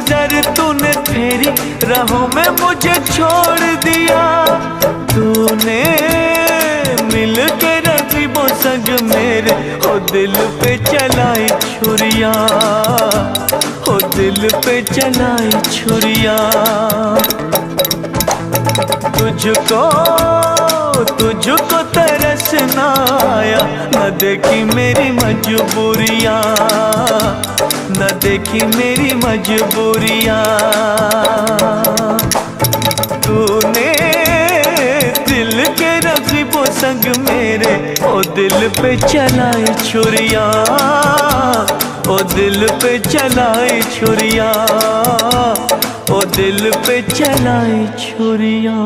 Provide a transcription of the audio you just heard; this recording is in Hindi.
नजर तूने फेरी, राहों में मुझे छोड़ दिया। तूने मिल के रकीबों संग मेरे हो दिल पे चलाई छुरिया, हो दिल पे चलाई छुरिया। तुझको तुझको तरस न आया, न देखी मेरी मजबूरियाँ, न देखी मेरी मजबूरियाँ। तूने दिल के रकीबों संग मेरे ओ दिल पे चलाई छुरियाँ, ओ दिल पे चलाई छुरियाँ, ओ दिल पे चलाई छुरियाँ।